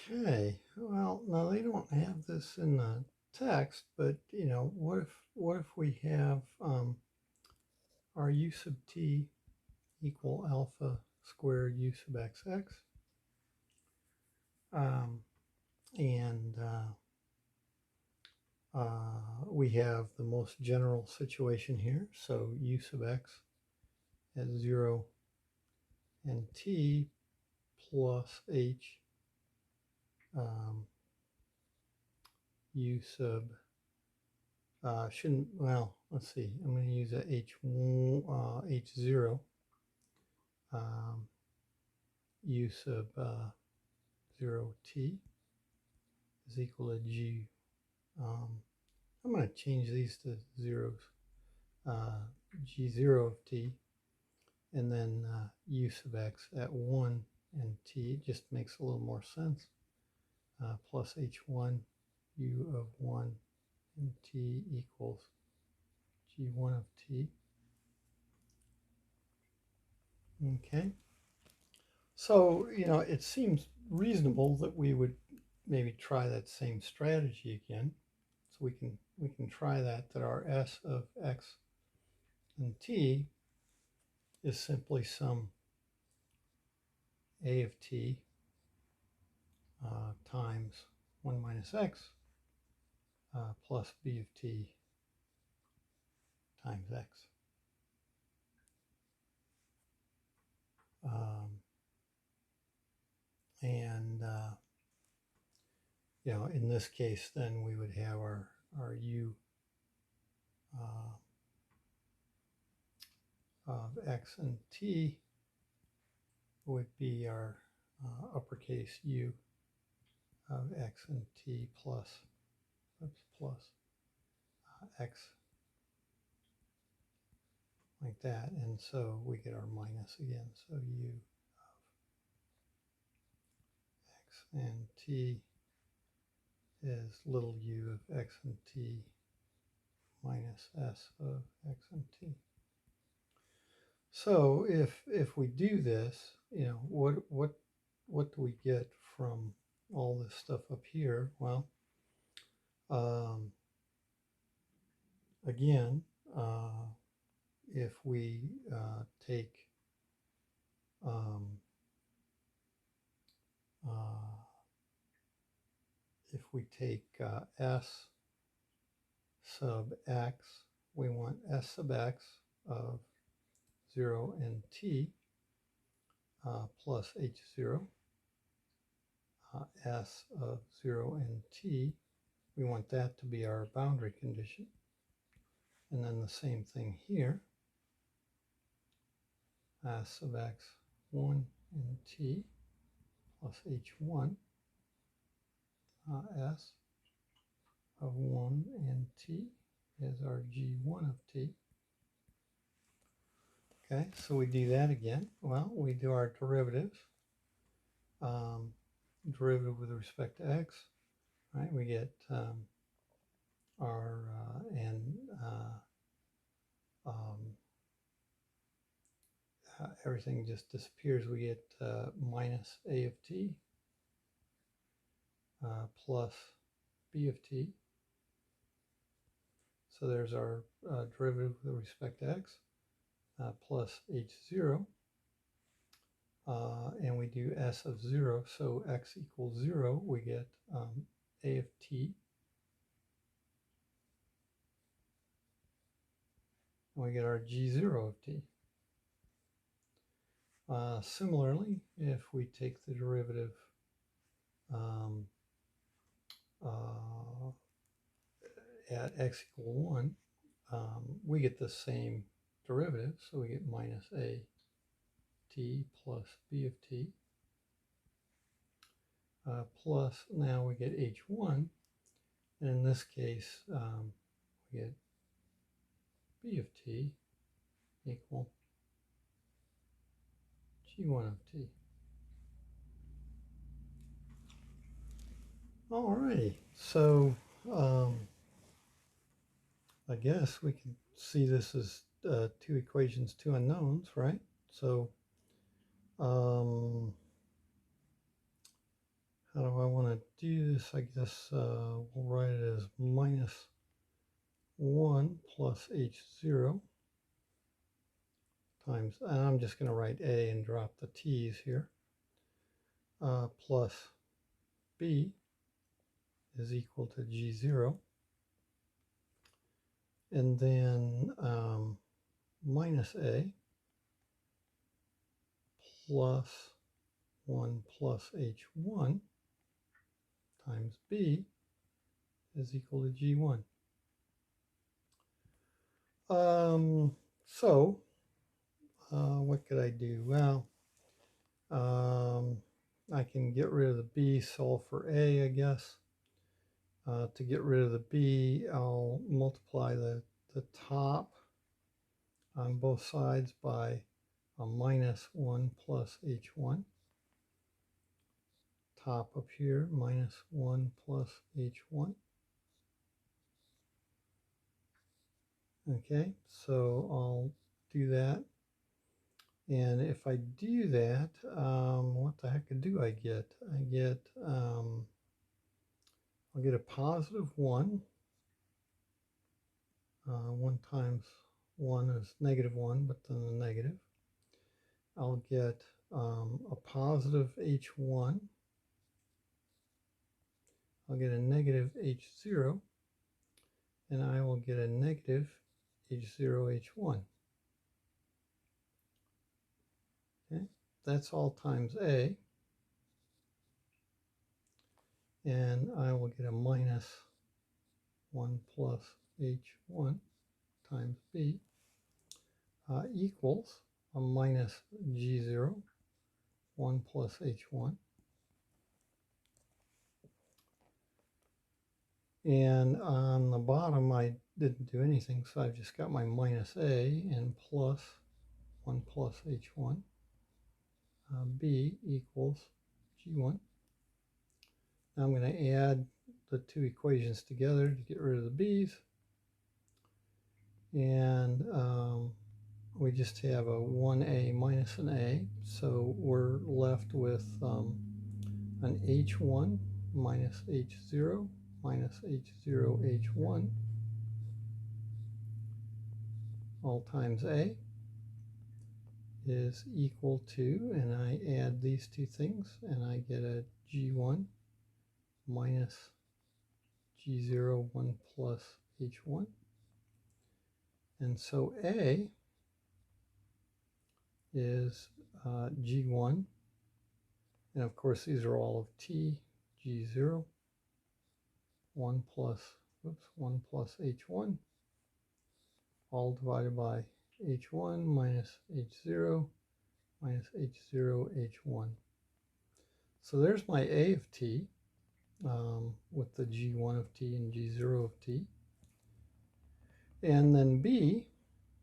Okay, well, now they don't have this in the text, but what if we have our u sub t equal alpha squared u sub xx, um, and we have the most general situation here, so u sub x at 0 and t plus h um, u sub shouldn't, well, let's see, I'm going to use a h0 um, u sub 0t is equal to g. I'm going to change these to zeros. G0 of t, and then u sub x at 1 and t. It just makes a little more sense. Plus h1 u of 1 and t equals g1 of t. Okay. So, it seems reasonable that we would maybe try that same strategy again. So we can try that our s of x and t is simply some a of t times 1 minus x plus b of t times x. And in this case, then we would have our u of x and t would be our uppercase u of x and t plus x, like that, and so we get our minus again. So u of x and t is little u of x and t minus s of x and t. So if we do this, what do we get from all this stuff up here? Well, again, if we take s sub x, we want s sub x of 0 and t plus h0, s of 0 and t, we want that to be our boundary condition. And then the same thing here, s of x 1 and t plus h1, s of 1 and t is our g1 of t. Okay, so we do that again. Well, we do our derivatives. Derivative with respect to x, right? We get our everything just disappears. We get minus a of t plus b of t. So there's our derivative with respect to x plus h0. And we do s of 0, so x equals 0, we get a of t. And we get our g0 of t. Similarly, if we take the derivative at x equal 1, we get the same derivative, so we get minus a t plus b of t, plus now we get h1, and in this case we get b of t equal g1 of t. Alrighty, so I guess we can see this as two equations, two unknowns, right? So how do I want to do this? I guess we'll write it as minus 1 plus h0 times, and I'm just going to write a and drop the t's here, plus b is equal to g0, and then minus a plus 1 plus h1 times b is equal to g1. So what could I do? Well, I can get rid of the b, solve for a, I guess. To get rid of the b, I'll multiply the top on both sides by a minus 1 plus h1. Top up here, minus 1 plus h1. Okay, so I'll do that. And if I do that, what the heck do I get? I'll get a positive 1. 1 times 1 is negative 1, but then the negative. I'll get a positive h1. I'll get a negative h0. And I will get a negative h0, h1. Okay, that's all times a. And I will get a minus 1 plus h1 times b equals a minus g0, 1 plus h1. And on the bottom, I didn't do anything, so I've just got my minus a and plus 1 plus h1. B equals g1. Now I'm going to add the two equations together to get rid of the b's. And we just have a 1a minus an a. So we're left with an h1 minus h0 minus h0 h1 all times a is equal to, and I add these two things and I get a g1 minus g0 1 plus h1. And so a is g1, and of course these are all of t, g0, 1 plus h1, all divided by h1 minus h0 minus h0 h1. So there's my a of t with the g1 of t and g0 of t. And then b,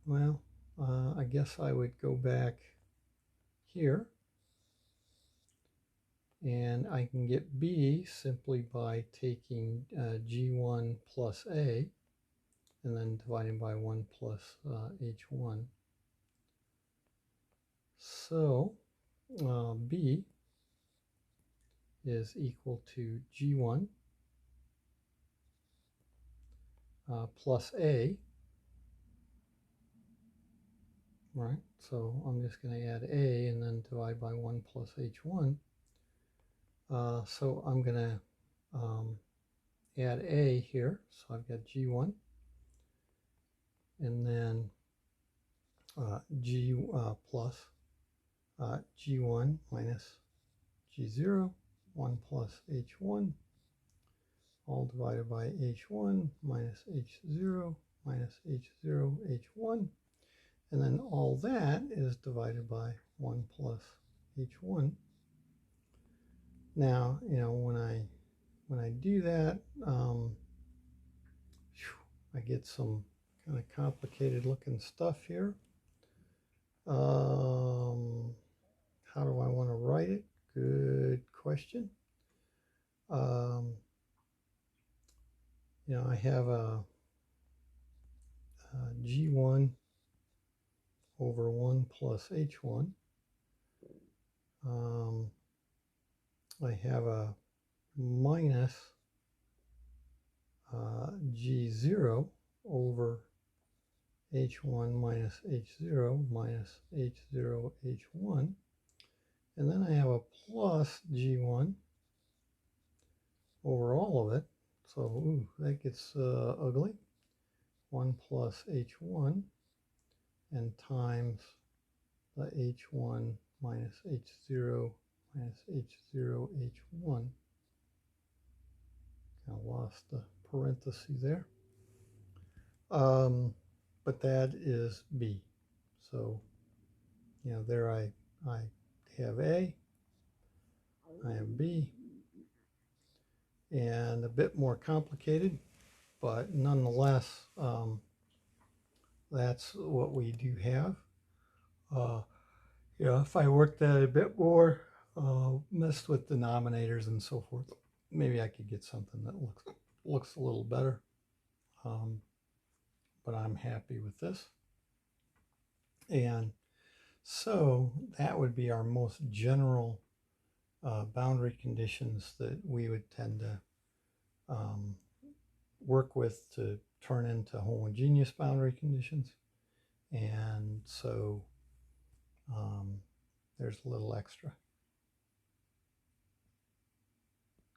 well, I guess I would go back here, and I can get b simply by taking g1 plus a and then dividing by 1 plus h1. So b is equal to g1 plus a, right? So I'm just going to add a and then divide by 1 plus h1. So I'm going to add a here. So I've got g1 and then g plus g1 minus g0, 1 plus h1, all divided by h1 minus h0 minus h0 h1, and then all that is divided by 1 plus h1. Now, you know, when I do that, I get some kind of complicated looking stuff here. How do I want to write it? Good question. You know, I have a g1 over 1 plus h1. I have a minus G0 over H1 minus H0 minus H0 H1. And then I have a plus G1 over all of it. So ooh, that gets ugly. 1 plus H1 and times the H1 minus H0 minus H0 H1. I lost the parenthesis there. But that is B. So, you know, there I have A, I have B, and a bit more complicated, but nonetheless, that's what we do have. You know, if I worked that a bit more, messed with denominators and so forth, maybe I could get something that looks a little better. But I'm happy with this. And so that would be our most general boundary conditions that we would tend to work with to turn into homogeneous boundary conditions. And so there's a little extra.